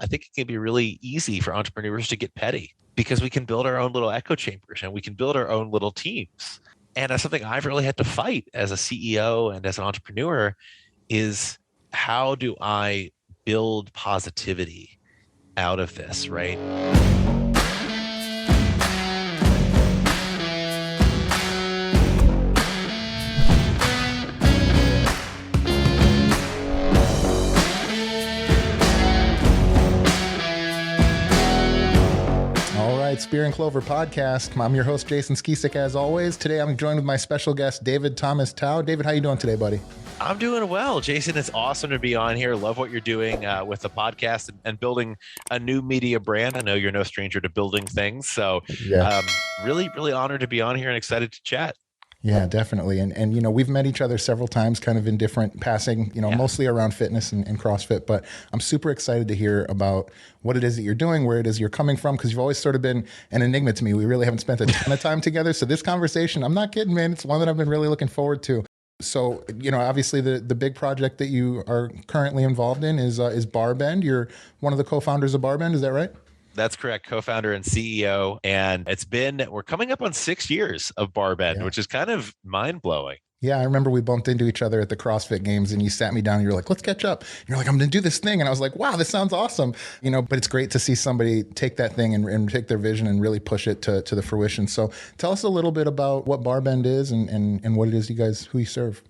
I think it can be really easy for entrepreneurs to get petty because we can build our own little echo chambers and we can build our own little teams. And that's something I've really had to fight as a CEO and as an entrepreneur is how do I build positivity out of this, right? Spear and Clover podcast. I'm your host, Jason Skisik, as always. Today, I'm joined with my special guest, David Thomas Tao. David, how you doing today, buddy? I'm doing well, Jason. It's awesome to be on here. Love what you're doing with the podcast and building a new media brand. I know you're no stranger to building things. So really, really honored to be on here and excited to chat. Yeah, definitely. And, you know, we've met each other several times kind of in different passing, mostly around fitness and CrossFit, but I'm super excited to hear about what it is that you're doing, where it is you're coming from, because you've always sort of been an enigma to me. We really haven't spent a ton of time together. So this conversation, I'm not kidding, man. It's one that I've been really looking forward to. So, obviously the big project that you are currently involved in is BarBend. You're one of the co-founders of BarBend. Is that right? That's correct. Co-founder and CEO. And we're coming up on 6 years of BarBend, which is kind of mind blowing. Yeah, I remember we bumped into each other at the CrossFit games and you sat me down and you're like, let's catch up. And you're like, I'm going to do this thing. And I was like, wow, this sounds awesome. But it's great to see somebody take that thing and take their vision and really push it to the fruition. So tell us a little bit about what BarBend is and what it is who you serve.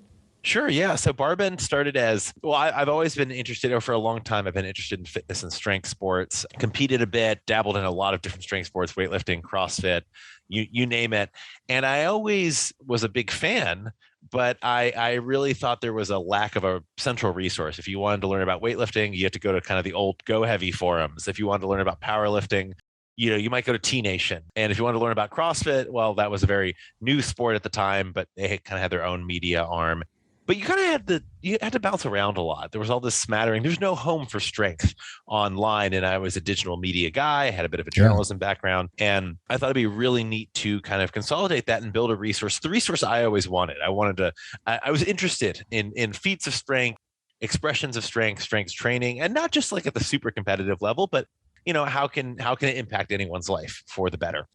Sure. Yeah. So BarBend started I've always been interested, for a long time, I've been interested in fitness and strength sports, competed a bit, dabbled in a lot of different strength sports, weightlifting, CrossFit, you name it. And I always was a big fan, but I really thought there was a lack of a central resource. If you wanted to learn about weightlifting, you had to go to kind of the old Go Heavy forums. If you wanted to learn about powerlifting, you might go to T Nation. And if you wanted to learn about CrossFit, well, that was a very new sport at the time, but they kind of had their own media arm. But you kind of had to bounce around a lot. There was all this smattering. There's no home for strength online. And I was a digital media guy. I had a bit of a journalism background. And I thought it'd be really neat to kind of consolidate that and build a resource. The resource I always wanted. I was interested in feats of strength, expressions of strength training, and not just like at the super competitive level, but how can it impact anyone's life for the better?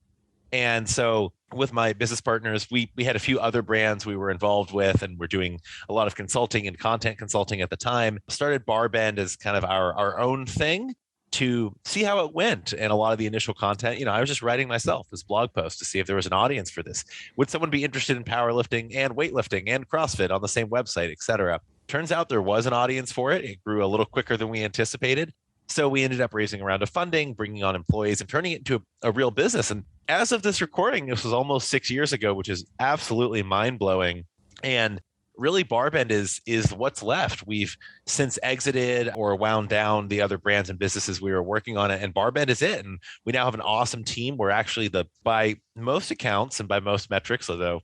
And so with my business partners, we had a few other brands we were involved with, and we're doing a lot of consulting and content consulting at the time. Started BarBend as kind of our own thing to see how it went. And a lot of the initial content, I was just writing myself this blog post to see if there was an audience for this. Would someone be interested in powerlifting and weightlifting and CrossFit on the same website, et cetera? Turns out there was an audience for it. It grew a little quicker than we anticipated. So we ended up raising a round of funding, bringing on employees, and turning it into a real business. And as of this recording, this was almost 6 years ago, which is absolutely mind-blowing. And really, BarBend is what's left. We've since exited or wound down the other brands and businesses we were working on, and BarBend is it. And we now have an awesome team. We're actually by most accounts and by most metrics, although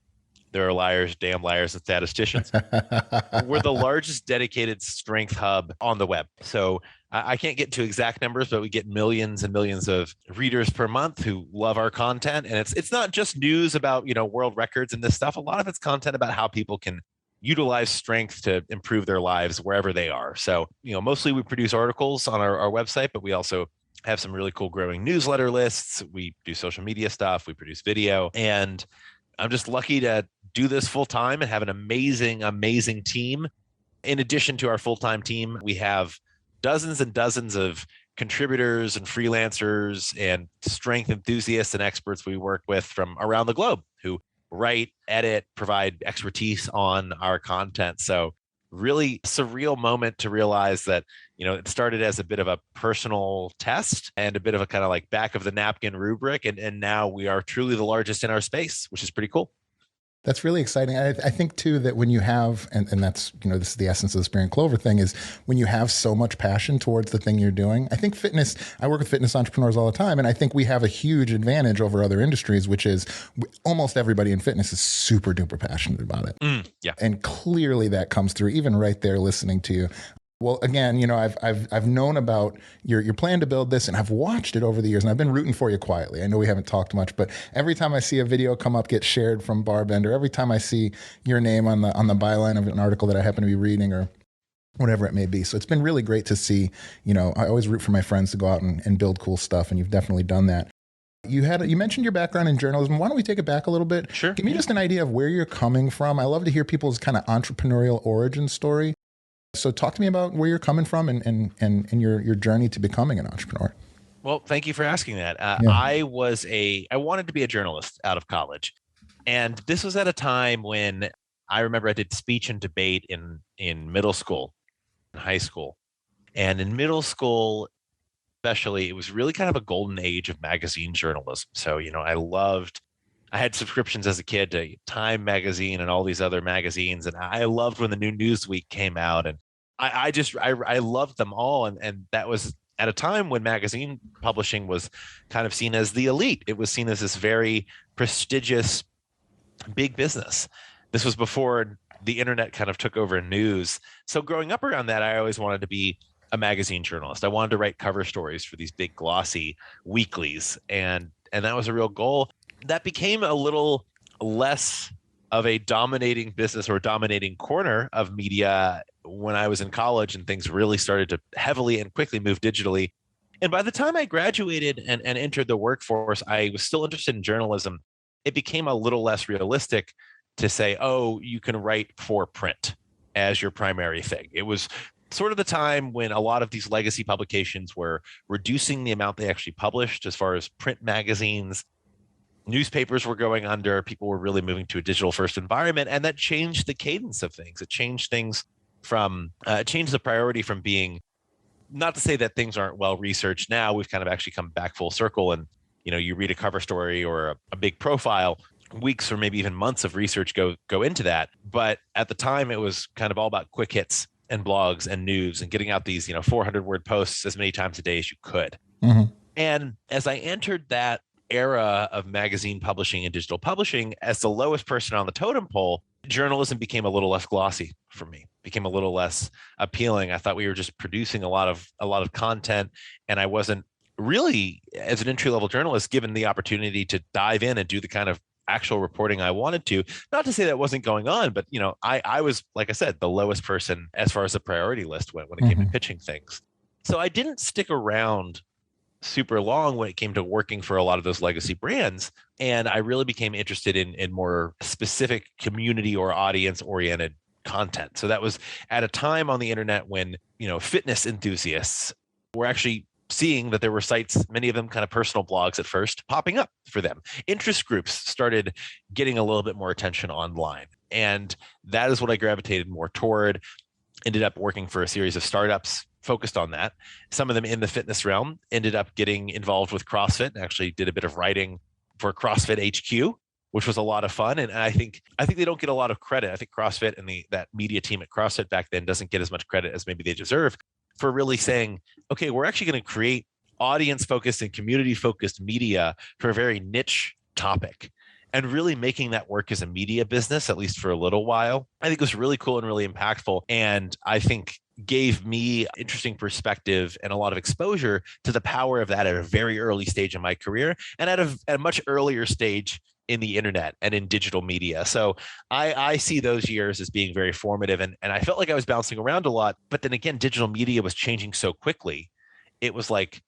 there are liars, damn liars, and statisticians, we're the largest dedicated strength hub on the web. So I can't get to exact numbers, but we get millions and millions of readers per month who love our content. And it's not just news about, world records and this stuff. A lot of it's content about how people can utilize strength to improve their lives wherever they are. So, mostly we produce articles on our website, but we also have some really cool growing newsletter lists. We do social media stuff. We produce video. And I'm just lucky to do this full time and have an amazing, amazing team. In addition to our full-time team, we have dozens and dozens of contributors and freelancers and strength enthusiasts and experts we work with from around the globe who write, edit, provide expertise on our content. So really surreal moment to realize that, it started as a bit of a personal test and a bit of a kind of like back of the napkin rubric. And now we are truly the largest in our space, which is pretty cool. That's really exciting. I think too that when you have, and that's, this is the essence of the Spear and Clover thing, is when you have so much passion towards the thing you're doing. I think I work with fitness entrepreneurs all the time, and I think we have a huge advantage over other industries, which is almost everybody in fitness is super duper passionate about it. Yeah. And clearly that comes through even right there listening to you. Well, again, I've known about your plan to build this, and I've watched it over the years, and I've been rooting for you quietly. I know we haven't talked much, but every time I see a video come up, get shared from BarBend, or every time I see your name on the byline of an article that I happen to be reading, or whatever it may be. So it's been really great to see, I always root for my friends to go out and build cool stuff. And you've definitely done that. You mentioned your background in journalism. Why don't we take it back a little bit? Sure. Give me just an idea of where you're coming from. I love to hear people's kind of entrepreneurial origin story. So talk to me about where you're coming from and your journey to becoming an entrepreneur. Well, thank you for asking that. Yeah. I wanted to be a journalist out of college. And this was at a time when I remember I did speech and debate in middle school, in high school. And in middle school, especially, it was really kind of a golden age of magazine journalism. So, I had subscriptions as a kid to Time magazine and all these other magazines. And I loved when the new Newsweek came out. And I loved them all. And that was at a time when magazine publishing was kind of seen as the elite. It was seen as this very prestigious big business. This was before the internet kind of took over news. So growing up around that, I always wanted to be a magazine journalist. I wanted to write cover stories for these big glossy weeklies. And that was a real goal. That became a little less of a dominating business or dominating corner of media when I was in college, and things really started to heavily and quickly move digitally. And by the time I graduated and entered the workforce, I was still interested in journalism. It became a little less realistic to say, oh, you can write for print as your primary thing. It was sort of the time when a lot of these legacy publications were reducing the amount they actually published as far as print magazines. Newspapers were going under, people were really moving to a digital first environment, and that changed the cadence of things. It changed things from, it changed the priority from being, not to say that things aren't well researched now, we've kind of actually come back full circle, and you read a cover story or a big profile, weeks or maybe even months of research go into that. But at the time, it was kind of all about quick hits and blogs and news and getting out these 400-word posts as many times a day as you could. Mm-hmm. And as I entered that era of magazine publishing and digital publishing, as the lowest person on the totem pole, journalism became a little less glossy for me, became a little less appealing. I thought we were just producing a lot of content, and I wasn't really, as an entry-level journalist, given the opportunity to dive in and do the kind of actual reporting I wanted to. Not to say that wasn't going on, but I was, like I said, the lowest person as far as the priority list went when it came to pitching things. So I didn't stick around super long when it came to working for a lot of those legacy brands. And I really became interested in more specific community or audience oriented content. So that was at a time on the internet when, fitness enthusiasts were actually seeing that there were sites, many of them kind of personal blogs at first, popping up for them. Interest groups started getting a little bit more attention online. And that is what I gravitated more toward. Ended up working for a series of startups focused on that. Some of them in the fitness realm. Ended up getting involved with CrossFit and actually did a bit of writing for CrossFit HQ, which was a lot of fun. And I think they don't get a lot of credit. I think CrossFit and that media team at CrossFit back then doesn't get as much credit as maybe they deserve for really saying, okay, we're actually going to create audience-focused and community-focused media for a very niche topic, and really making that work as a media business, at least for a little while. I think it was really cool and really impactful. And I think gave me interesting perspective and a lot of exposure to the power of that at a very early stage in my career, and at a much earlier stage in the internet and in digital media. So I see those years as being very formative. And I felt like I was bouncing around a lot. But then again, digital media was changing so quickly. It was like,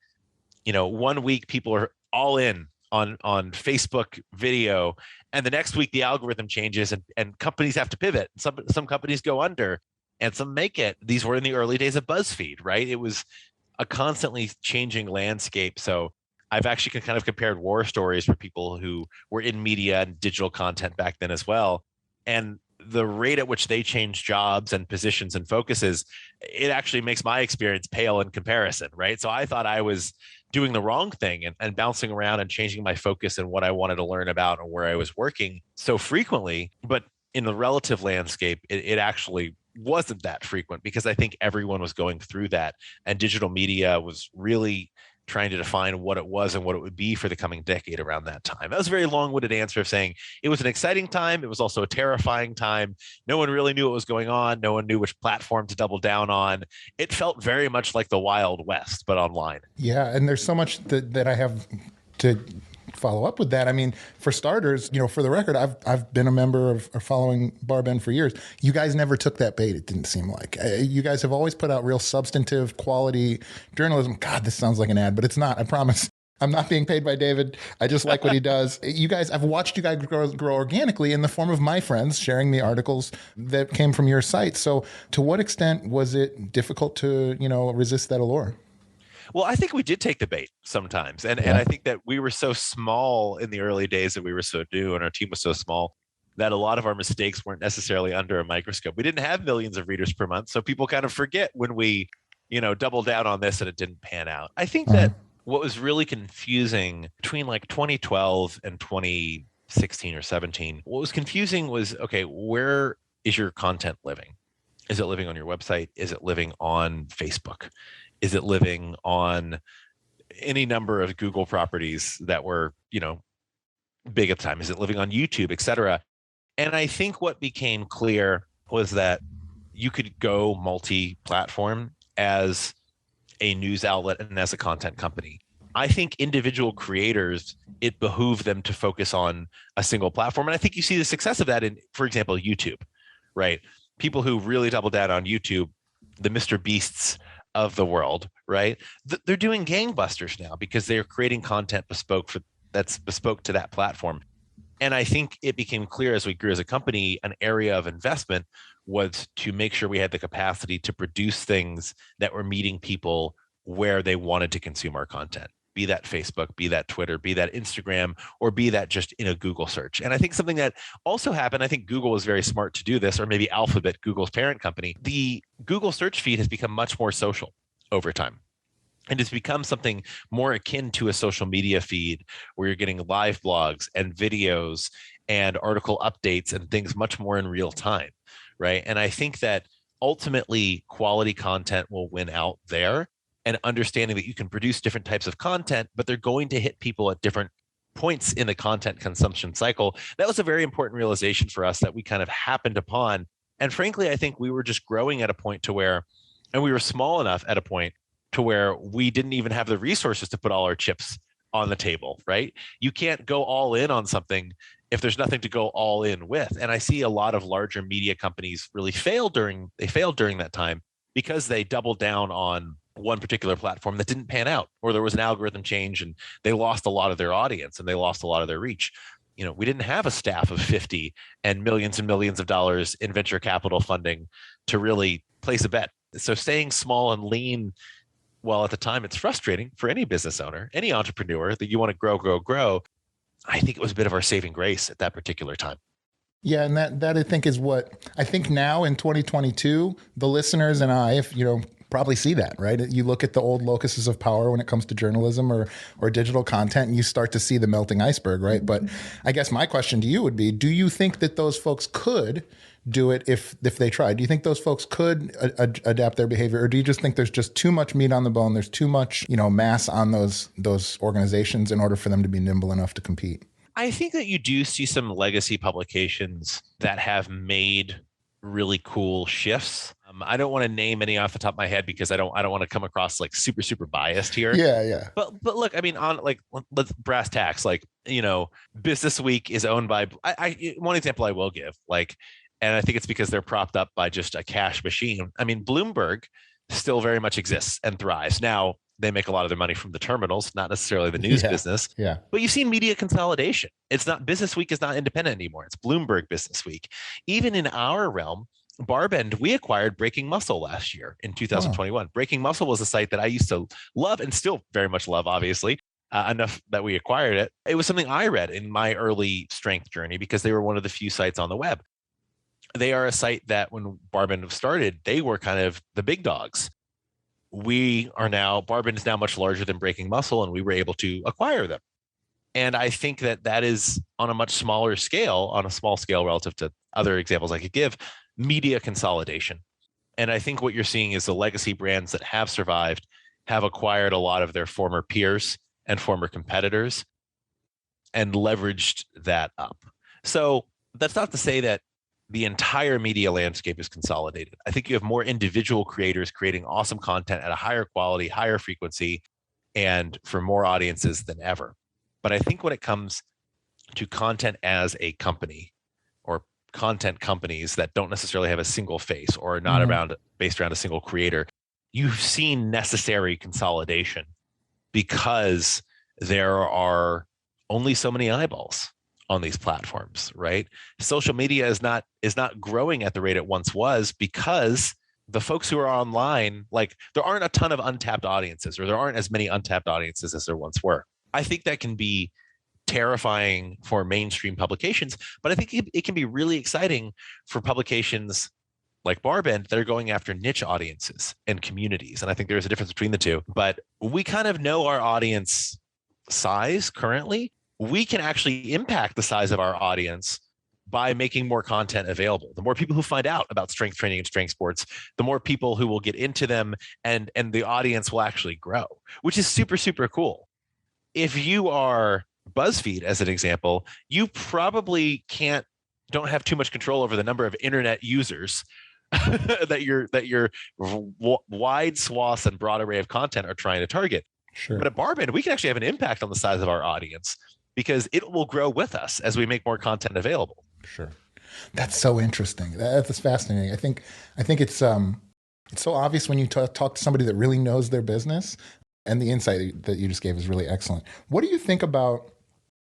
1 week people are all in on Facebook video, and the next week the algorithm changes and companies have to pivot. Some companies go under and some make it. These were in the early days of BuzzFeed, right? It was a constantly changing landscape. So I've actually kind of compared war stories for people who were in media and digital content back then as well. And the rate at which they change jobs and positions and focuses, it actually makes my experience pale in comparison, right? So I thought I was doing the wrong thing and bouncing around and changing my focus and what I wanted to learn about and where I was working so frequently. But in the relative landscape, it actually wasn't that frequent, because I think everyone was going through that. And digital media was really trying to define what it was and what it would be for the coming decade around that time. That was a very long-winded answer of saying it was an exciting time. It was also a terrifying time. No one really knew what was going on. No one knew which platform to double down on. It felt very much like the Wild West, but online. Yeah, and there's so much that I have to follow up with that. I mean, for starters, for the record, I've been a member of or following BarBend for years. You guys never took that bait. It didn't seem like you guys have always put out real substantive quality journalism. God, this sounds like an ad, but it's not. I promise. I'm not being paid by David. I just like what he does. You guys, I've watched you guys grow organically in the form of my friends sharing the articles that came from your site. So to what extent was it difficult to, resist that allure? Well, I think we did take the bait sometimes. And I think that we were so small in the early days that we were so new and our team was so small that a lot of our mistakes weren't necessarily under a microscope. We didn't have millions of readers per month. So people kind of forget when we, doubled down on this and it didn't pan out. I think that what was really confusing between like 2012 and 2016 or 17, what was confusing was, okay, where is your content living? Is it living on your website? Is it living on Facebook? Is it living on any number of Google properties that were, big at the time? Is it living on YouTube, et cetera? And I think what became clear was that you could go multi-platform as a news outlet and as a content company. I think individual creators, it behooved them to focus on a single platform. And I think you see the success of that in, for example, YouTube, right? People who really double down on YouTube, the Mr. Beasts of the world, right? They're doing gangbusters now because they're creating content that's bespoke to that platform. And I think it became clear as we grew as a company, an area of investment was to make sure we had the capacity to produce things that were meeting people where they wanted to consume our content, be that Facebook, be that Twitter, be that Instagram, or be that just in a Google search. And I think something that also happened, I think Google was very smart to do this, or maybe Alphabet, Google's parent company, the Google search feed has become much more social over time. And it's become something more akin to a social media feed where you're getting live blogs and videos and article updates and things much more in real time, right? And I think that ultimately quality content will win out there, and understanding that you can produce different types of content, but they're going to hit people at different points in the content consumption cycle. That was a very important realization for us that we kind of happened upon. And frankly, I think we were just growing at a point to where, and we were small enough at a point to where we didn't even have the resources to put all our chips on the table, right? You can't go all in on something if there's nothing to go all in with. And I see a lot of larger media companies really failed during that time because they doubled down on one particular platform that didn't pan out, or there was an algorithm change and they lost a lot of their audience and they lost a lot of their reach. We didn't have a staff of 50 and millions of dollars in venture capital funding to really place a bet. So staying small and lean, well, at the time, it's frustrating for any business owner, any entrepreneur that you want to grow. I think it was a bit of our saving grace at that particular time. Yeah, and that I think is what I think now in 2022, the listeners and I, if probably see that, right? You look at the old locuses of power when it comes to journalism or digital content, and you start to see the melting iceberg, right? But I guess my question to you would be, do you think that those folks could do it if they tried? Do you think those folks could adapt their behavior, or do you just think there's just too much meat on the bone? There's too much, mass on those organizations in order for them to be nimble enough to compete? I think that you do see some legacy publications that have made really cool shifts. I don't want to name any off the top of my head because I don't want to come across like super biased here. Yeah. But look, I mean, on like let's brass tacks. Like Business Week is owned by. One example I will give, and I think it's because they're propped up by just a cash machine. I mean, Bloomberg still very much exists and thrives. Now, they make a lot of their money from the terminals, not necessarily the news business. Yeah. But you've seen media consolidation. It's not Business Week is not independent anymore. It's Bloomberg Business Week. Even in our realm, BarBend, we acquired Breaking Muscle last year in 2021. Breaking Muscle was a site that I used to love and still very much love, obviously, enough that we acquired it. It was something I read in my early strength journey because they were one of the few sites on the web. They are a site that when BarBend started, they were kind of the big dogs. BarBend is now much larger than Breaking Muscle, and we were able to acquire them. And I think that is on a much smaller scale, on a small scale relative to other examples I could give, media consolidation. And I think what you're seeing is the legacy brands that have survived have acquired a lot of their former peers and former competitors and leveraged that up. So that's not to say that the entire media landscape is consolidated. I think you have more individual creators creating awesome content at a higher quality, higher frequency, and for more audiences than ever. But I think when it comes to content as a company, or content companies that don't necessarily have a single face or are not based around a single creator, you've seen necessary consolidation because there are only so many eyeballs on these platforms, right? Social media is not growing at the rate it once was because the folks who are online, like, there aren't a ton of untapped audiences, or there aren't as many untapped audiences as there once were. I think that can be terrifying for mainstream publications, but I think it can be really exciting for publications like BarBend that are going after niche audiences and communities. And I think there's a difference between the two, but we kind of know our audience size currently. We can actually impact the size of our audience by making more content available. The more people who find out about strength training and strength sports, the more people who will get into them, and the audience will actually grow, which is super, super cool. If you are BuzzFeed, as an example, you probably don't have too much control over the number of internet users that your wide swaths and broad array of content are trying to target. Sure. But at BarBend, we can actually have an impact on the size of our audience because it will grow with us as we make more content available. Sure. That's so interesting. That's fascinating. I think it's so obvious when you talk to somebody that really knows their business, and the insight that you just gave is really excellent. What do you think about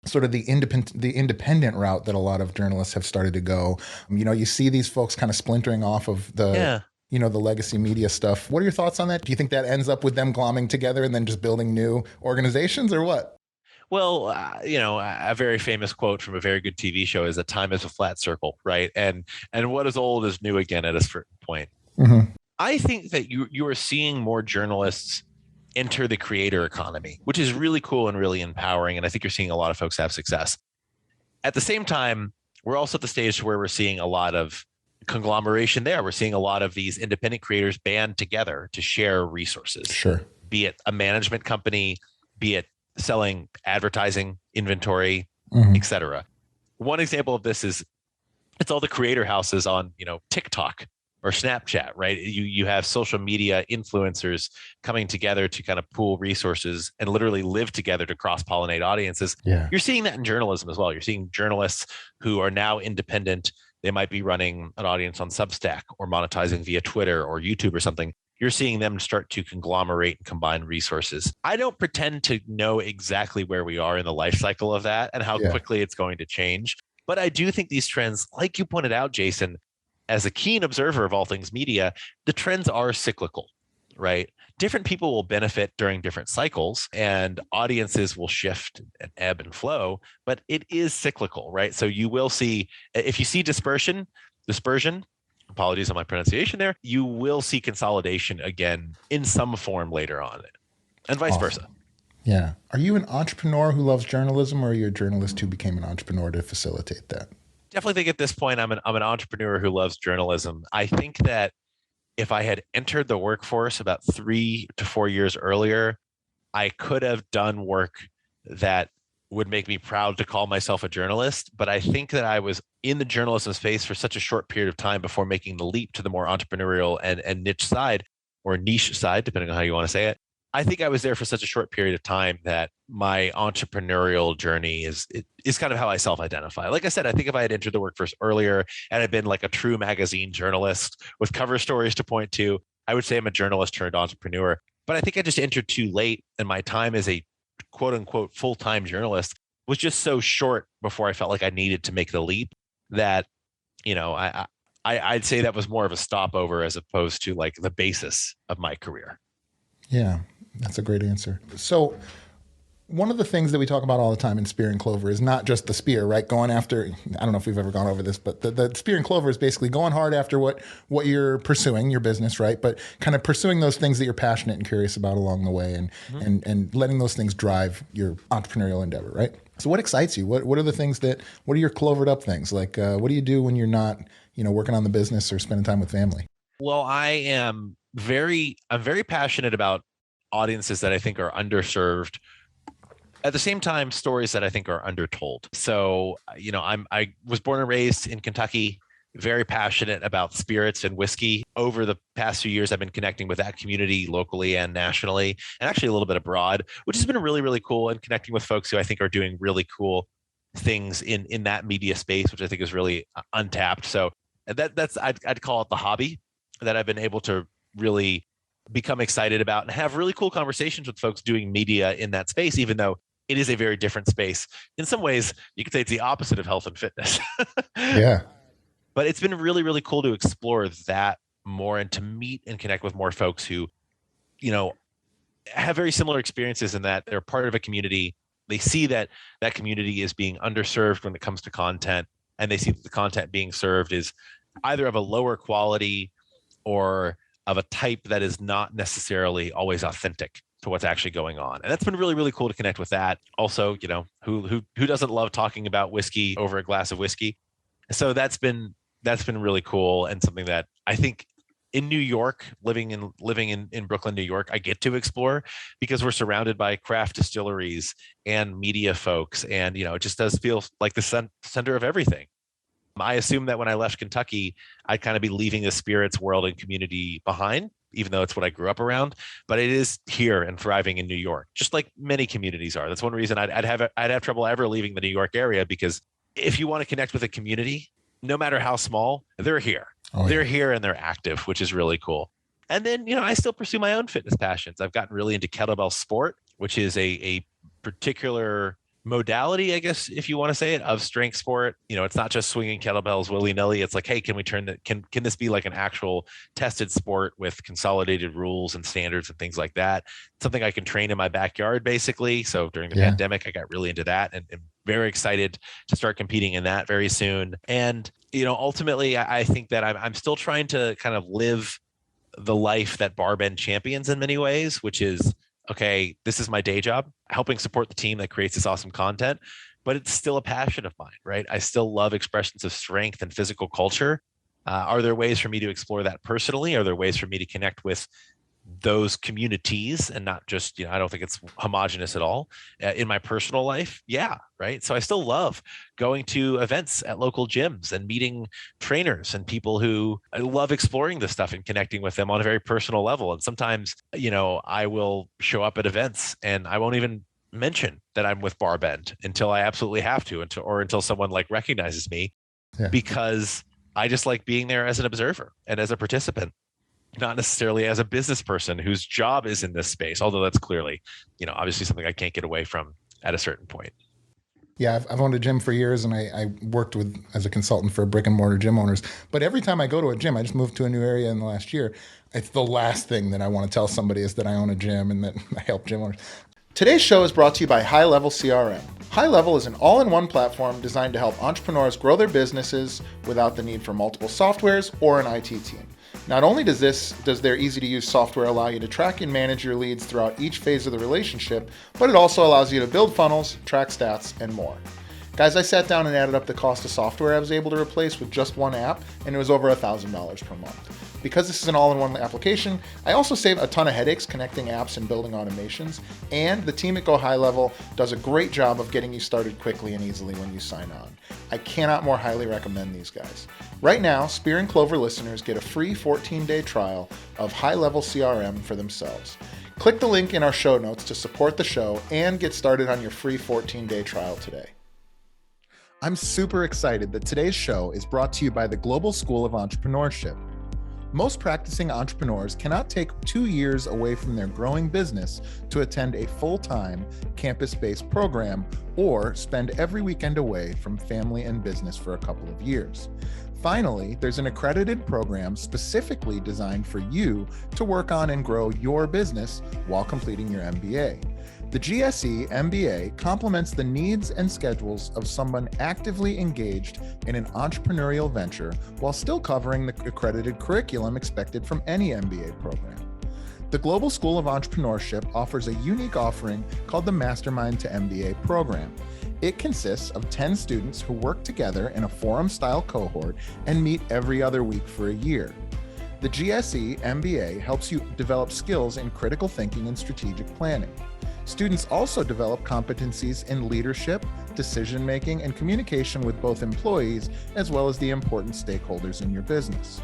sort of the independent route that a lot of journalists have started to go? You see these folks kind of splintering off of the the legacy media stuff. What are your thoughts on that? Do you think that ends up with them glomming together and then just building new organizations, or what? Well, a very famous quote from a very good TV show is that time is a flat circle, right? And what is old is new again at a certain point. I think that you are seeing more journalists enter the creator economy, which is really cool and really empowering. And I think you're seeing a lot of folks have success. At the same time, we're also at the stage where we're seeing a lot of conglomeration there. We're seeing a lot of these independent creators band together to share resources. Sure. Be it a management company, be it selling advertising inventory, etc. One example of this is it's all the creator houses on, TikTok or Snapchat, right? You have social media influencers coming together to kind of pool resources and literally live together to cross-pollinate audiences. Yeah. You're seeing that in journalism as well. You're seeing journalists who are now independent. They might be running an audience on Substack or monetizing via Twitter or YouTube or something. You're seeing them start to conglomerate and combine resources. I don't pretend to know exactly where we are in the life cycle of that and how quickly it's going to change. But I do think these trends, like you pointed out, Jason, as a keen observer of all things media, the trends are cyclical, right? Different people will benefit during different cycles and audiences will shift and ebb and flow, but it is cyclical, right? So you will see, if you see dispersion, apologies on my pronunciation there, you will see consolidation again in some form later on, and vice versa. Yeah. Are you an entrepreneur who loves journalism, or are you a journalist who became an entrepreneur to facilitate that? Definitely think at this point I'm an entrepreneur who loves journalism. I think that if I had entered the workforce about 3 to 4 years earlier, I could have done work that would make me proud to call myself a journalist. But I think that I was in the journalism space for such a short period of time before making the leap to the more entrepreneurial and niche side, or niche side, depending on how you want to say it. I think I was there for such a short period of time that my entrepreneurial journey is kind of how I self-identify. Like I said, I think if I had entered the workforce earlier and had been like a true magazine journalist with cover stories to point to, I would say I'm a journalist turned entrepreneur. But I think I just entered too late, and my time as a quote unquote full-time journalist was just so short before I felt like I needed to make the leap that, I'd say that was more of a stopover as opposed to like the basis of my career. Yeah, that's a great answer. So one of the things that we talk about all the time in Spear and Clover is not just the spear, right? Going after, I don't know if we've ever gone over this, but the Spear and Clover is basically going hard after what you're pursuing, your business, right? But kind of pursuing those things that you're passionate and curious about along the way, and letting those things drive your entrepreneurial endeavor, right? So what excites you? What are the things what are your clovered up things? Like, what do you do when you're not, working on the business or spending time with family? Well, I'm very passionate about audiences that I think are underserved. At the same time, stories that I think are undertold. So, I was born and raised in Kentucky. very passionate about spirits and whiskey. Over the past few years, I've been connecting with that community locally and nationally, and actually a little bit abroad, which has been really, really cool, and connecting with folks who I think are doing really cool things in that media space, which I think is really untapped. So that's I'd call it the hobby that I've been able to really become excited about and have really cool conversations with folks doing media in that space, even though it is a very different space. In some ways, you could say it's the opposite of health and fitness. Yeah. But it's been really, really cool to explore that more and to meet and connect with more folks who, have very similar experiences in that they're part of a community. They see that that community is being underserved when it comes to content, and they see that the content being served is either of a lower quality or of a type that is not necessarily always authentic to what's actually going on. And that's been really, really cool to connect with that. Also, who doesn't love talking about whiskey over a glass of whiskey? So that's been really cool, and something that I think in New York, living in Brooklyn, New York, I get to explore because we're surrounded by craft distilleries and media folks. And, it just does feel like the center of everything. I assume that when I left Kentucky, I'd kind of be leaving the spirits world and community behind, even though it's what I grew up around. But it is here and thriving in New York, just like many communities are. That's one reason I'd have trouble ever leaving the New York area, because if you want to connect with a community, no matter how small, they're here. Oh, they're here and they're active, which is really cool. And then, I still pursue my own fitness passions. I've gotten really into kettlebell sport, which is a particular modality, I guess, if you want to say it, of strength sport. It's not just swinging kettlebells willy-nilly. It's like, hey, can we turn that? Can this be like an actual tested sport with consolidated rules and standards and things like that? Something I can train in my backyard, basically. So during the pandemic, I got really into that, and very excited to start competing in that very soon. And ultimately, I think that I'm still trying to kind of live the life that BarBend champions in many ways, which is, okay, this is my day job, helping support the team that creates this awesome content, but it's still a passion of mine, right? I still love expressions of strength and physical culture. Are there ways for me to explore that personally? Are there ways for me to connect with those communities and not just, I don't think it's homogenous at all in my personal life? Yeah. Right. So I still love going to events at local gyms and meeting trainers and people who I love exploring this stuff and connecting with them on a very personal level. And sometimes, I will show up at events and I won't even mention that I'm with BarBend until I absolutely have to, until someone like recognizes me, because I just like being there as an observer and as a participant, not necessarily as a business person whose job is in this space, although that's clearly, obviously something I can't get away from at a certain point. Yeah, I've owned a gym for years, and I worked as a consultant for brick and mortar gym owners. But every time I go to a gym, I just moved to a new area in the last year. It's the last thing that I want to tell somebody is that I own a gym and that I help gym owners. Today's show is brought to you by High Level CRM. High Level is an all-in-one platform designed to help entrepreneurs grow their businesses without the need for multiple softwares or an IT team. Not only does their easy-to-use software allow you to track and manage your leads throughout each phase of the relationship, but it also allows you to build funnels, track stats, and more. Guys, I sat down and added up the cost of software I was able to replace with just one app, and it was over $1,000 per month. Because this is an all-in-one application, I also save a ton of headaches connecting apps and building automations, and the team at Go High Level does a great job of getting you started quickly and easily when you sign on. I cannot more highly recommend these guys. Right now, Spear and Clover listeners get a free 14-day trial of High Level CRM for themselves. Click the link in our show notes to support the show and get started on your free 14-day trial today. I'm super excited that today's show is brought to you by the Global School of Entrepreneurship. Most practicing entrepreneurs cannot take 2 years away from their growing business to attend a full-time campus-based program or spend every weekend away from family and business for a couple of years. Finally, there's an accredited program specifically designed for you to work on and grow your business while completing your MBA. The GSE MBA complements the needs and schedules of someone actively engaged in an entrepreneurial venture while still covering the accredited curriculum expected from any MBA program. The Global School of Entrepreneurship offers a unique offering called the Mastermind to MBA program. It consists of 10 students who work together in a forum-style cohort and meet every other week for a year. The GSE MBA helps you develop skills in critical thinking and strategic planning. Students also develop competencies in leadership, decision-making, and communication with both employees as well as the important stakeholders in your business.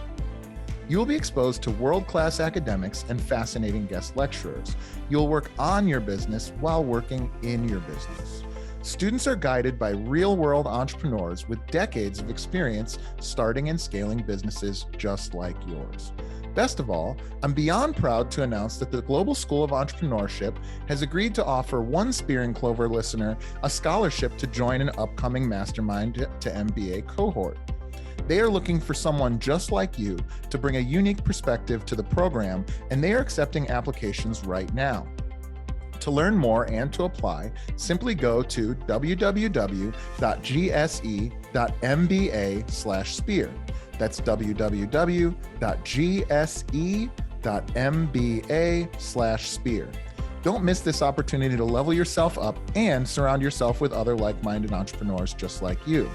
You will be exposed to world-class academics and fascinating guest lecturers. You'll work on your business while working in your business. Students are guided by real-world entrepreneurs with decades of experience starting and scaling businesses just like yours. Best of all, I'm beyond proud to announce that the Global School of Entrepreneurship has agreed to offer one Spear and Clover listener a scholarship to join an upcoming Mastermind to MBA cohort. They are looking for someone just like you to bring a unique perspective to the program, and they are accepting applications right now. To learn more and to apply, simply go to www.gse.mba/spear. That's www.gse.mba/spear. Don't miss this opportunity to level yourself up and surround yourself with other like-minded entrepreneurs just like you.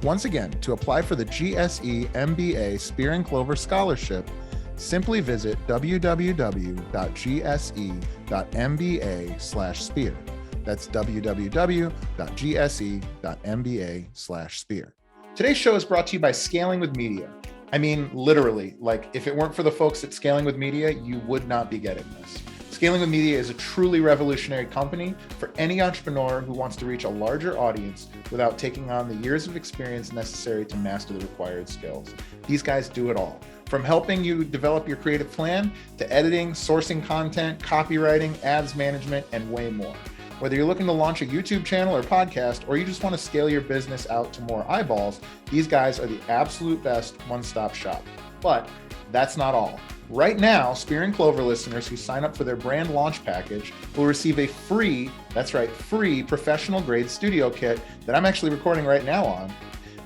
Once again, to apply for the GSE MBA Spear and Clover Scholarship, simply visit www.gse.mba/spear. That's www.gse.mba/spear. Today's show is brought to you by Scaling with Media. I mean, literally, like if it weren't for the folks at Scaling with Media, you would not be getting this. Scaling with Media is a truly revolutionary company for any entrepreneur who wants to reach a larger audience without taking on the years of experience necessary to master the required skills. These guys do it all. From helping you develop your creative plan to editing, sourcing content, copywriting, ads management, and way more. Whether you're looking to launch a YouTube channel or podcast, or you just want to scale your business out to more eyeballs, these guys are the absolute best one-stop shop. But that's not all. Right now, Spear and Clover listeners who sign up for their brand launch package will receive a free, that's right, free professional grade studio kit that I'm actually recording right now on.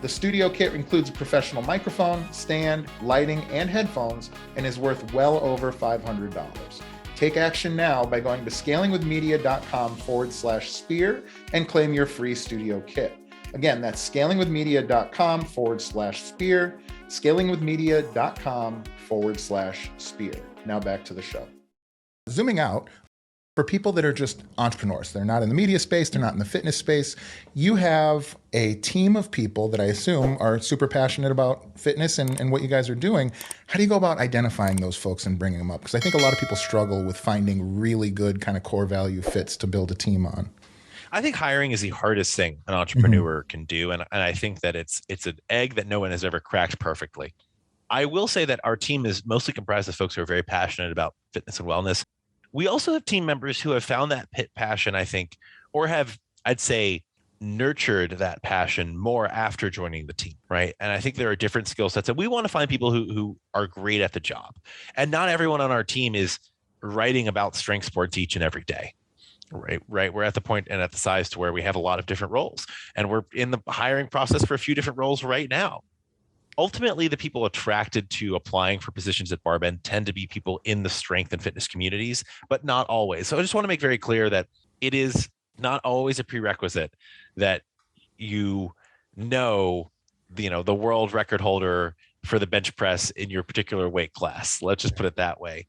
The studio kit includes a professional microphone, stand, lighting, and headphones, and is worth well over $500. Take action now by going to scalingwithmedia.com/spear and claim your free studio kit. Again, that's scalingwithmedia.com/spear, scalingwithmedia.com/spear. Now back to the show. Zooming out, for people that are just entrepreneurs, they're not in the media space, they're not in the fitness space, you have a team of people that I assume are super passionate about fitness and what you guys are doing. How do you go about identifying those folks and bringing them up? Because I think a lot of people struggle with finding really good kind of core value fits to build a team on. I think hiring is the hardest thing an entrepreneur can do. And I think that it's an egg that no one has ever cracked perfectly. I will say that our team is mostly comprised of folks who are very passionate about fitness and wellness. We also have team members who have found that passion, I think, or have, I'd say, nurtured that passion more after joining the team, right? And I think there are different skill sets, and we want to find people who are great at the job. And not everyone on our team is writing about strength sports each and every day, right? We're at the point and at the size to where we have a lot of different roles, and we're in the hiring process for a few different roles right now. Ultimately, the people attracted to applying for positions at BarBend tend to be people in the strength and fitness communities, but not always. So I just want to make very clear that it is not always a prerequisite that you know the world record holder for the bench press in your particular weight class. Let's just put it that way.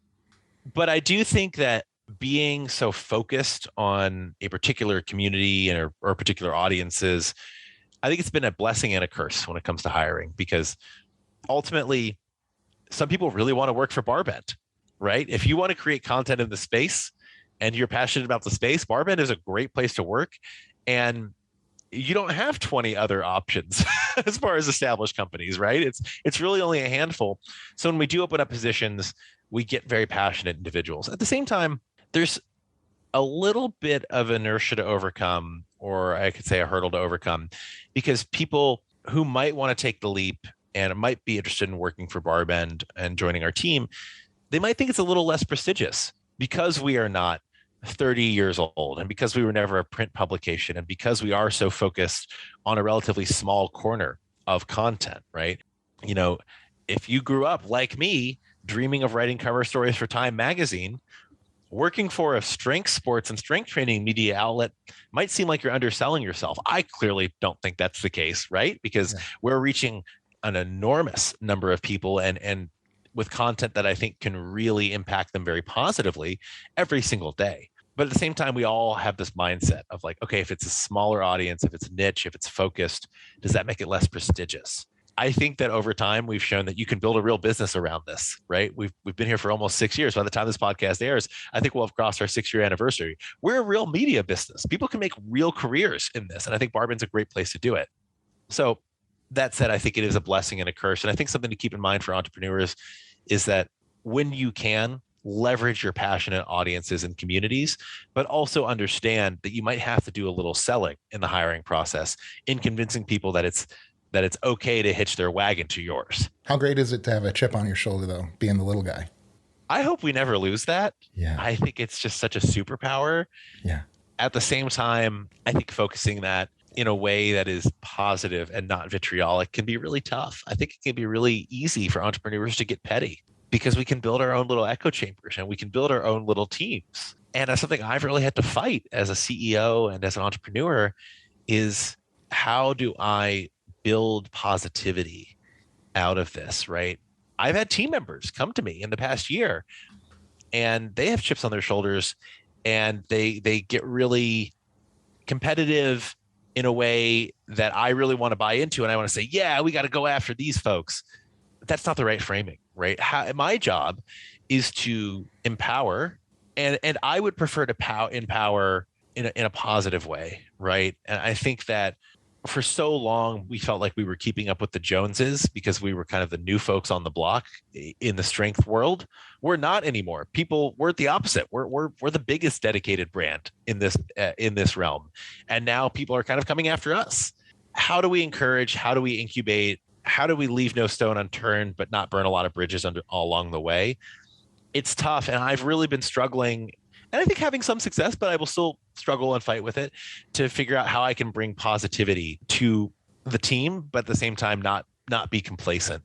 But I do think that being so focused on a particular community or particular audiences, I think it's been a blessing and a curse when it comes to hiring, because ultimately some people really want to work for BarBend, right? If you want to create content in the space and you're passionate about the space, BarBend is a great place to work. And you don't have 20 other options as far as established companies, right? It's really only a handful. So when we do open up positions, we get very passionate individuals. At the same time, there's a little bit of inertia to overcome, or I could say a hurdle to overcome, because people who might want to take the leap and might be interested in working for BarBend and joining our team, they might think it's a little less prestigious because we are not 30 years old, and because we were never a print publication, and because we are so focused on a relatively small corner of content, right? If you grew up like me, dreaming of writing cover stories for Time magazine, working for a strength sports and strength training media outlet might seem like you're underselling yourself. I clearly don't think that's the case, right? Because we're reaching an enormous number of people and with content that I think can really impact them very positively every single day. But at the same time, we all have this mindset of like, okay, if it's a smaller audience, if it's niche, if it's focused, does that make it less prestigious? I think that over time we've shown that you can build a real business around this, right? We've been here for almost 6 years. By the time this podcast airs, I think we'll have crossed our 6-year anniversary. We're a real media business. People can make real careers in this, and I think BarBend's a great place to do it. So that said, I think it is a blessing and a curse. And I think something to keep in mind for entrepreneurs is that when you can leverage your passionate audiences and communities, but also understand that you might have to do a little selling in the hiring process in convincing people that it's okay to hitch their wagon to yours. How great is it to have a chip on your shoulder, though, being the little guy? I hope we never lose that. Yeah. I think it's just such a superpower. Yeah. At the same time, I think focusing that in a way that is positive and not vitriolic can be really tough. I think it can be really easy for entrepreneurs to get petty because we can build our own little echo chambers and we can build our own little teams. And that's something I've really had to fight as a CEO and as an entrepreneur is how do I build positivity out of this, right? I've had team members come to me in the past year and they have chips on their shoulders and they get really competitive in a way that I really want to buy into. And I want to say, yeah, we got to go after these folks. That's not the right framing, right? My job is to empower, and I would prefer to empower in a positive way, right? And I think that for so long, we felt like we were keeping up with the Joneses because we were kind of the new folks on the block in the strength world. We're not anymore. We're the opposite. We're the biggest dedicated brand in this realm, and now people are kind of coming after us. How do we encourage? How do we incubate? How do we leave no stone unturned, but not burn a lot of bridges all along the way? It's tough, and I've really been struggling. And I think having some success, but I will still struggle and fight with it to figure out how I can bring positivity to the team, but at the same time, not be complacent.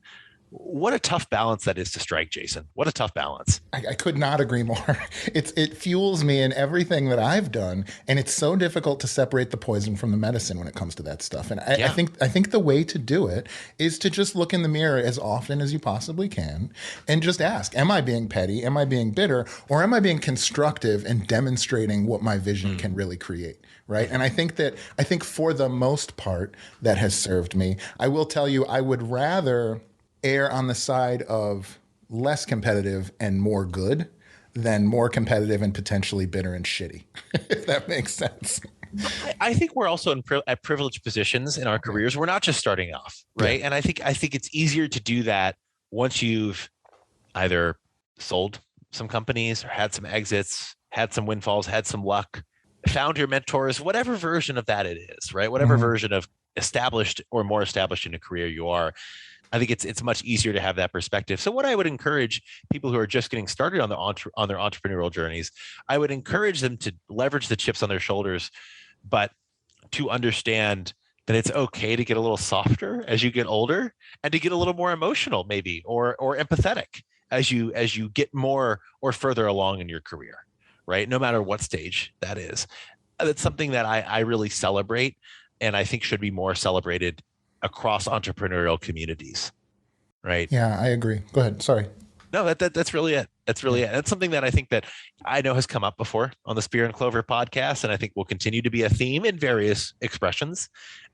What a tough balance that is to strike, Jason. What a tough balance. I could not agree more. It fuels me in everything that I've done. And it's so difficult to separate the poison from the medicine when it comes to that stuff. And I think the way to do it is to just look in the mirror as often as you possibly can and just ask, am I being petty? Am I being bitter? Or am I being constructive and demonstrating what my vision can really create? Right. And I think for the most part that has served me. I will tell you, I would rather err on the side of less competitive and more good than more competitive and potentially bitter and shitty, if that makes sense. I think we're also at privileged positions in our careers. We're not just starting off, right? Yeah. And I think it's easier to do that once you've either sold some companies or had some exits, had some windfalls, had some luck, found your mentors, whatever version of that it is, right? Whatever version of established or more established in a career you are. I think it's much easier to have that perspective. So what I would encourage people who are just getting started on their entrepreneurial journeys, I would encourage them to leverage the chips on their shoulders, but to understand that it's okay to get a little softer as you get older and to get a little more emotional maybe or empathetic as you get more or further along in your career, right? No matter what stage that is. That's something that I really celebrate and I think should be more celebrated across entrepreneurial communities, right? Yeah, I agree. Go ahead. Sorry. No, that's really it. That's really it. That's something that I think that I know has come up before on the Spear and Clover podcast, and I think will continue to be a theme in various expressions.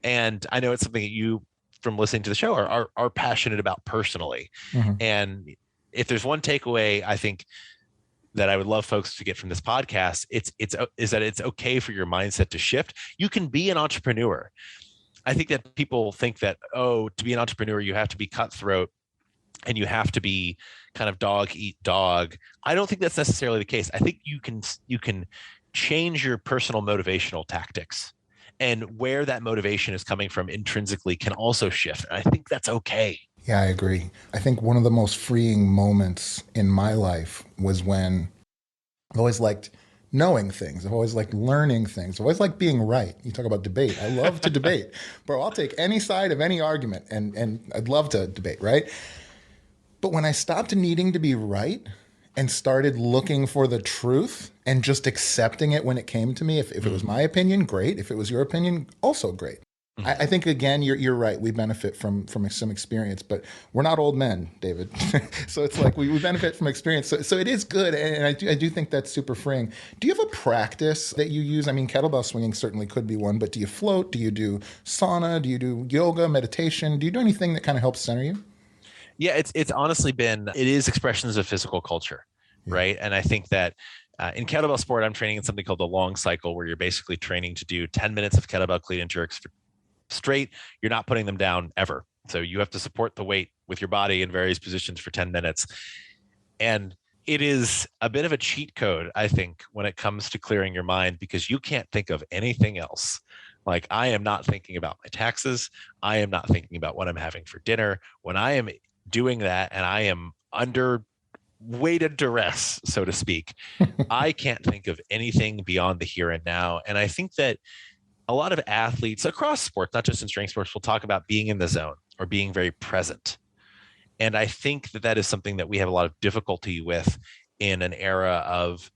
And I know it's something that you, from listening to the show, are passionate about personally. And if there's one takeaway, I think that I would love folks to get from this podcast, is that it's okay for your mindset to shift. You can be an entrepreneur. I think that people think that, to be an entrepreneur, you have to be cutthroat and you have to be kind of dog eat dog. I don't think that's necessarily the case. I think you can change your personal motivational tactics, and where that motivation is coming from intrinsically can also shift. And I think that's okay. Yeah, I agree. I think one of the most freeing moments in my life was when I've always liked knowing things. I've always liked learning things. I've always liked being right. You talk about debate. I love to debate. Bro, I'll take any side of any argument and I'd love to debate, right? But when I stopped needing to be right and started looking for the truth and just accepting it when it came to me, if it was my opinion, great. If it was your opinion, also great. I think again, you're right. We benefit from some experience, but we're not old men, David. So it's like we benefit from experience. So it is good, and I do think that's super freeing. Do you have a practice that you use? I mean, kettlebell swinging certainly could be one, but do you float? Do you do sauna? Do you do yoga, meditation? Do you do anything that kind of helps center you? Yeah, it's honestly been, it is expressions of physical culture, Yeah. right? And I think that in kettlebell sport, I'm training in something called the long cycle, where you're basically training to do 10 minutes of kettlebell clean and jerks straight. You're not putting them down ever. So you have to support the weight with your body in various positions for 10 minutes. And it is a bit of a cheat code, I think, when it comes to clearing your mind, because you can't think of anything else. Like, I am not thinking about my taxes. I am not thinking about what I'm having for dinner. When I am doing that and I am under weighted duress, so to speak, I can't think of anything beyond the here and now. And I think that a lot of athletes across sports, not just in strength sports, will talk about being in the zone or being very present. And I think that that is something that we have a lot of difficulty with in an era of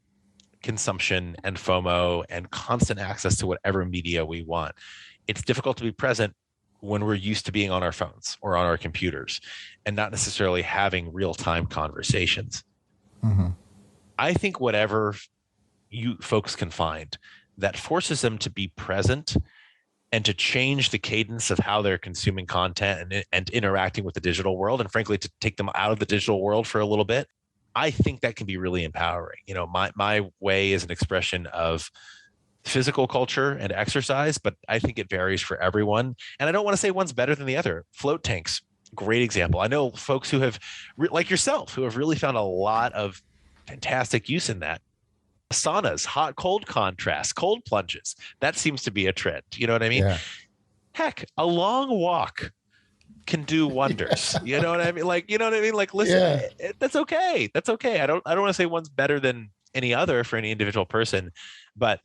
consumption and FOMO and constant access to whatever media we want. It's difficult to be present when we're used to being on our phones or on our computers and not necessarily having real-time conversations. Mm-hmm. I think whatever you folks can find that forces them to be present and to change the cadence of how they're consuming content and interacting with the digital world, and frankly, to take them out of the digital world for a little bit, I think that can be really empowering. You know, my way is an expression of physical culture and exercise, but I think it varies for everyone. And I don't want to say one's better than the other. Float tanks, great example. I know folks who have, like yourself, who have really found a lot of fantastic use in that. Saunas, hot cold contrast, cold plunges. That seems to be a trend. You know what I mean? Yeah. Heck, a long walk can do wonders. Yeah. You know what I mean? Like, you know what I mean? Like, listen, Yeah. that's okay. That's okay. I don't want to say one's better than any other for any individual person, but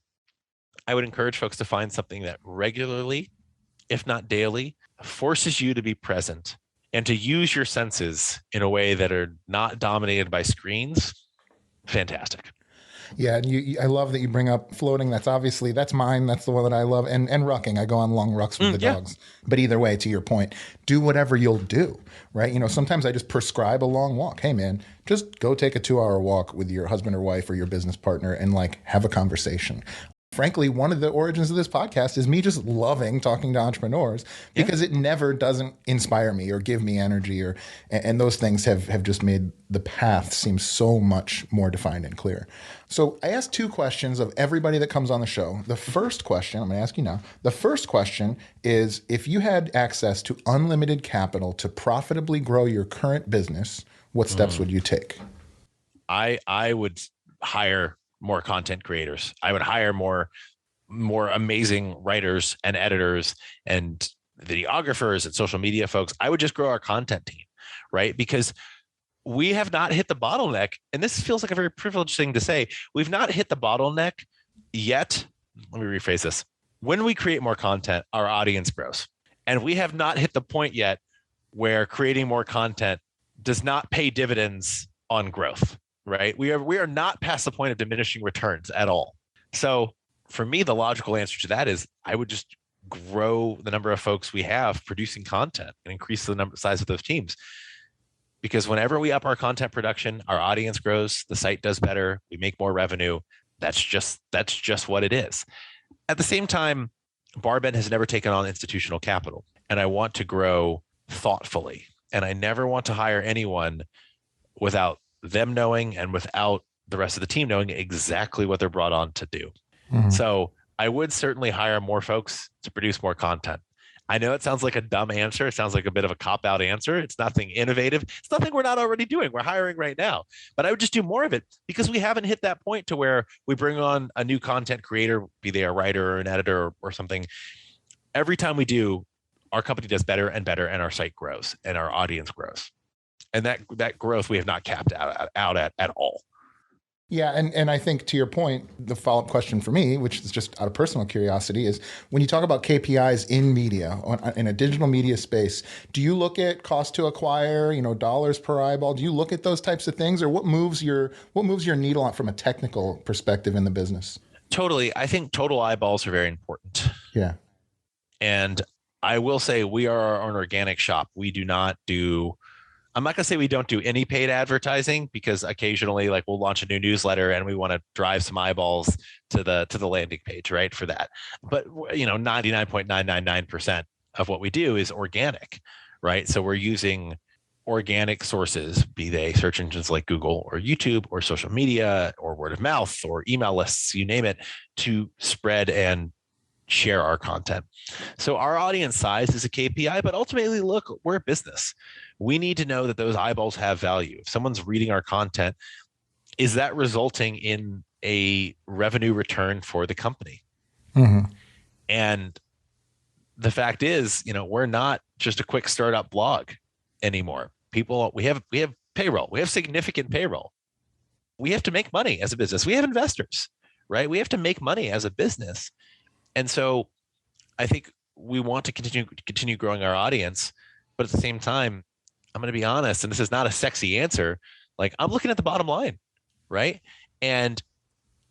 I would encourage folks to find something that regularly, if not daily, forces you to be present and to use your senses in a way that are not dominated by screens. Fantastic. Yeah, and I love that you bring up floating. That's mine. That's the one that I love. And rucking. I go on long rucks with the Yeah. dogs. But either way, to your point, do whatever you'll do, right? You know, sometimes I just prescribe a long walk. Hey, man, just go take a 2-hour walk with your husband or wife or your business partner and like have a conversation. Frankly, one of the origins of this podcast is me just loving talking to entrepreneurs because it never doesn't inspire me or give me energy, or and those things have just made the path seem so much more defined and clear. So I asked 2 questions of everybody that comes on the show. The first question, I'm going to ask you now. The first question is, if you had access to unlimited capital to profitably grow your current business, what steps would you take? I would hire more content creators. I would hire more amazing writers and editors and videographers and social media folks. I would just grow our content team, right? Because we have not hit the bottleneck, and this feels like a very privileged thing to say. We've not hit the bottleneck yet. Let me rephrase this. When we create more content, our audience grows. And we have not hit the point yet where creating more content does not pay dividends on growth. Right? We are not past the point of diminishing returns at all. So for me, the logical answer to that is I would just grow the number of folks we have producing content and increase the size of those teams. Because whenever we up our content production, our audience grows, the site does better, we make more revenue. That's just what it is. At the same time, BarBend has never taken on institutional capital, and I want to grow thoughtfully. And I never want to hire anyone without them knowing and without the rest of the team knowing exactly what they're brought on to do. Mm-hmm. So I would certainly hire more folks to produce more content. I know it sounds like a dumb answer. It sounds like a bit of a cop-out answer. It's nothing innovative. It's nothing we're not already doing. We're hiring right now. But I would just do more of it because we haven't hit that point to where we bring on a new content creator, be they a writer or an editor or something. Every time we do, our company does better and better, and our site grows and our audience grows. And that growth we have not capped out at all. Yeah, and I think to your point, the follow-up question for me, which is just out of personal curiosity, is when you talk about KPIs in media, in a digital media space, do you look at cost to acquire, dollars per eyeball? Do you look at those types of things, or what moves your needle on from a technical perspective in the business? Totally. I think total eyeballs are very important. Yeah. And I will say we are our own organic shop. We do not do, I'm not going to say we don't do any paid advertising, because occasionally like we'll launch a new newsletter and we want to drive some eyeballs to the landing page, right? For that. But 99.999% of what we do is organic, right? So we're using organic sources, be they search engines like Google or YouTube or social media or word of mouth or email lists, you name it, to spread and share our content. So our audience size is a KPI, but ultimately, look, we're a business. We need to know that those eyeballs have value. If someone's reading our content, is that resulting in a revenue return for the company? Mm-hmm. And the fact is, we're not just a quick startup blog anymore. We have payroll. We have significant payroll. We have to make money as a business. We have investors, right? We have to make money as a business. And so I think we want to continue growing our audience, but at the same time, I'm going to be honest, and this is not a sexy answer. Like, I'm looking at the bottom line, right? And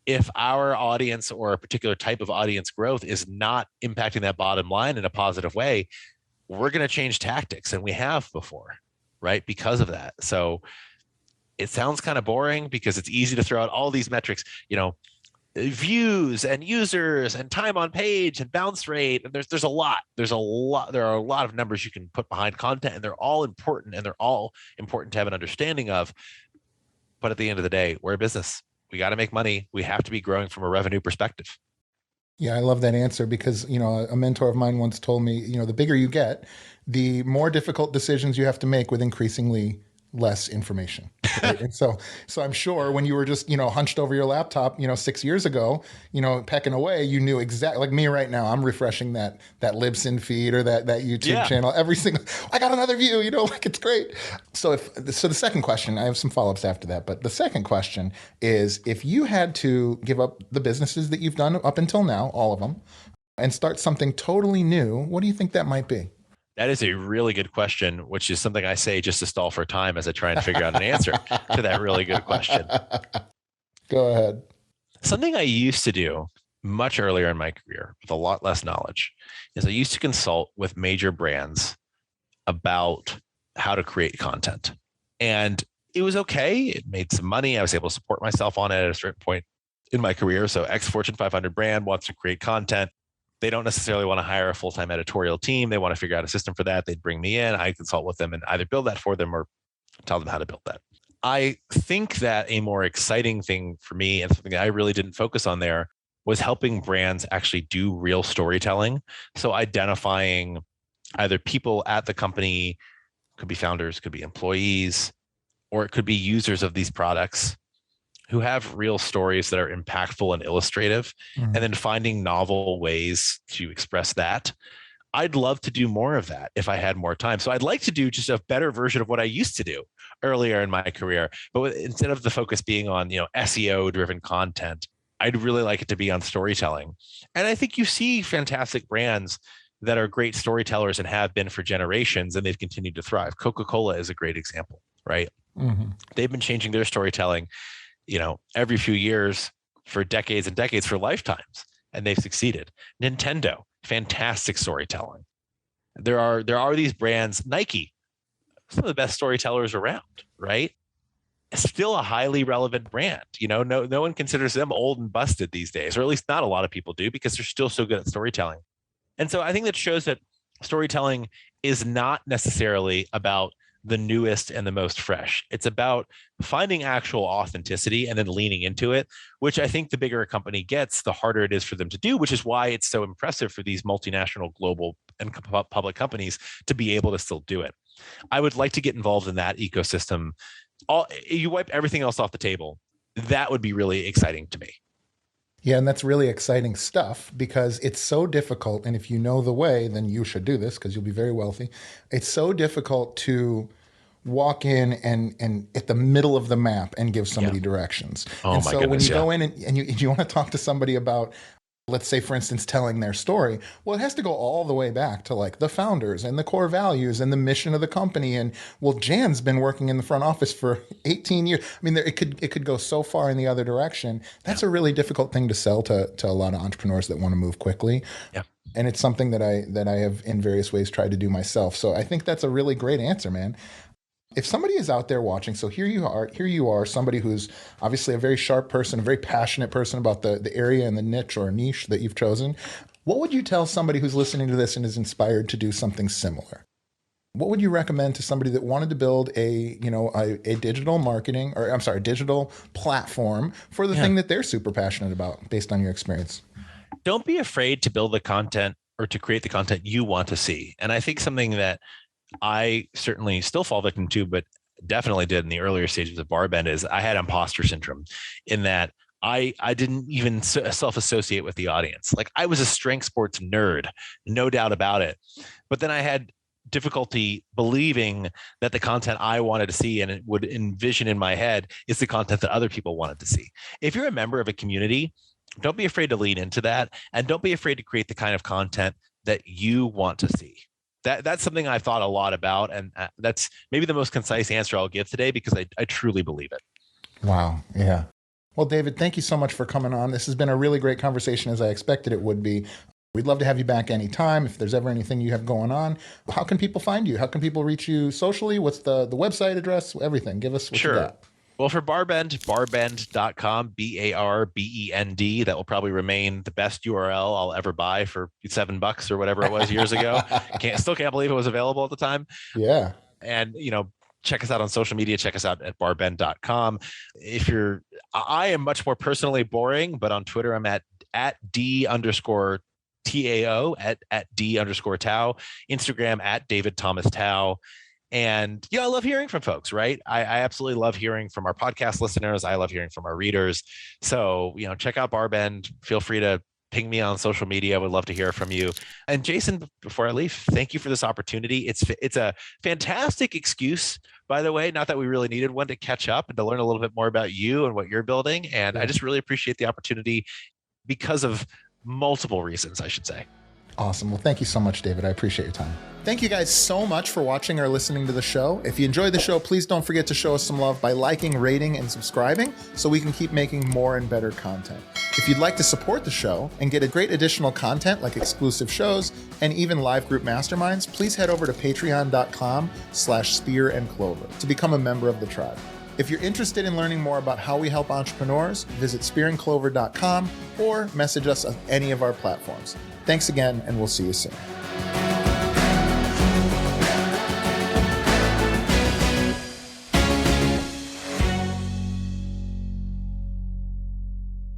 if our audience or a particular type of audience growth is not impacting that bottom line in a positive way, we're going to change tactics, and we have before, right? Because of that. So it sounds kind of boring because it's easy to throw out all these metrics, views and users and time on page and bounce rate. And there's a lot. There are a lot of numbers you can put behind content, and they're all important to have an understanding of. But at the end of the day, we're a business. We got to make money. We have to be growing from a revenue perspective. Yeah, I love that answer because, a mentor of mine once told me, the bigger you get, the more difficult decisions you have to make with increasingly less information. Right? And so I'm sure when you were just, hunched over your laptop, 6 years ago, pecking away, you knew exactly, like me right now, I'm refreshing that Libsyn feed or that YouTube channel every single, I got another view, like it's great. So the second question, I have some follow-ups after that, but the second question is, if you had to give up the businesses that you've done up until now, all of them, and start something totally new, what do you think that might be? That is a really good question, which is something I say just to stall for time as I try and figure out an answer to that really good question. Go ahead. Something I used to do much earlier in my career with a lot less knowledge is I used to consult with major brands about how to create content. And it was okay. It made some money. I was able to support myself on it at a certain point in my career. So ex Fortune 500 brand wants to create content. They don't necessarily want to hire a full-time editorial team. They want to figure out a system for that. They'd bring me in. I consult with them and either build that for them or tell them how to build that. I think that a more exciting thing for me, and something that I really didn't focus on there, was helping brands actually do real storytelling. So identifying either people at the company, could be founders, could be employees, or it could be users of these products who have real stories that are impactful and illustrative, and then finding novel ways to express that. I'd love to do more of that if I had more time. So I'd like to do just a better version of what I used to do earlier in my career. But instead of the focus being on, SEO driven content, I'd really like it to be on storytelling. And I think you see fantastic brands that are great storytellers and have been for generations, and they've continued to thrive. Coca-Cola is a great example, right? Mm-hmm. They've been changing their storytelling, every few years for decades and decades, for lifetimes, and they've succeeded. Nintendo, fantastic storytelling. There are these brands, Nike, some of the best storytellers around, right? It's still a highly relevant brand. No one considers them old and busted these days, or at least not a lot of people do, because they're still so good at storytelling. And so I think that shows that storytelling is not necessarily about the newest and the most fresh. It's about finding actual authenticity and then leaning into it, which I think the bigger a company gets, the harder it is for them to do, which is why it's so impressive for these multinational, global, and public companies to be able to still do it. I would like to get involved in that ecosystem. You wipe everything else off the table. That would be really exciting to me. Yeah, and that's really exciting stuff because it's so difficult. And if you know the way, then you should do this because you'll be very wealthy. It's so difficult to walk in and at the middle of the map and give somebody directions. Oh, and my so goodness, when you go in and you want to talk to somebody about, let's say, for instance, telling their story, well, it has to go all the way back to like the founders and the core values and the mission of the company. And well, Jan's been working in the front office for 18 years. I mean, it could go so far in the other direction. That's a really difficult thing to sell to a lot of entrepreneurs that want to move quickly. Yeah. And it's something that I have in various ways tried to do myself. So I think that's a really great answer, man. If somebody is out there watching, so here you are, somebody who's obviously a very sharp person, a very passionate person about the area and the niche or niche that you've chosen. What would you tell somebody who's listening to this and is inspired to do something similar? What would you recommend to somebody that wanted to build a digital marketing, or I'm sorry, digital platform for the thing that they're super passionate about based on your experience? Don't be afraid to build the content or to create the content you want to see. And I think something that I certainly still fall victim to, but definitely did in the earlier stages of BarBend, is I had imposter syndrome in that I didn't even self-associate with the audience. Like, I was a strength sports nerd, no doubt about it. But then I had difficulty believing that the content I wanted to see and it would envision in my head is the content that other people wanted to see. If you're a member of a community, don't be afraid to lean into that, and don't be afraid to create the kind of content that you want to see. That's something I've thought a lot about, and that's maybe the most concise answer I'll give today, because I truly believe it. Wow. Yeah. Well, David, thank you so much for coming on. This has been a really great conversation, as I expected it would be. We'd love to have you back anytime. If there's ever anything you have going on, how can people find you? How can people reach you socially? What's the website address? Everything. Give us what you got. Well, for BarBend, barbend.com, BARBEND. That will probably remain the best URL I'll ever buy for $7 or whatever it was years ago. Still can't believe it was available at the time. Yeah. And, check us out on social media. Check us out at barbend.com. I am much more personally boring, but on Twitter, I'm at D_TAO, at D_Tao, Instagram at David Thomas Tao. And I love hearing from folks, right? I absolutely love hearing from our podcast listeners. I love hearing from our readers. So, check out BarBend. Feel free to ping me on social media. I would love to hear from you. And Jason, before I leave, thank you for this opportunity. It's a fantastic excuse, by the way, not that we really needed one, to catch up and to learn a little bit more about you and what you're building. And I just really appreciate the opportunity because of multiple reasons, I should say. Awesome. Well, thank you so much, David. I appreciate your time. Thank you guys so much for watching or listening to the show. If you enjoyed the show, please don't forget to show us some love by liking, rating, and subscribing so we can keep making more and better content. If you'd like to support the show and get a great additional content like exclusive shows and even live group masterminds, please head over to patreon.com/Spear and Clover to become a member of the tribe. If you're interested in learning more about how we help entrepreneurs, visit spearandclover.com or message us on any of our platforms. Thanks again, and we'll see you soon.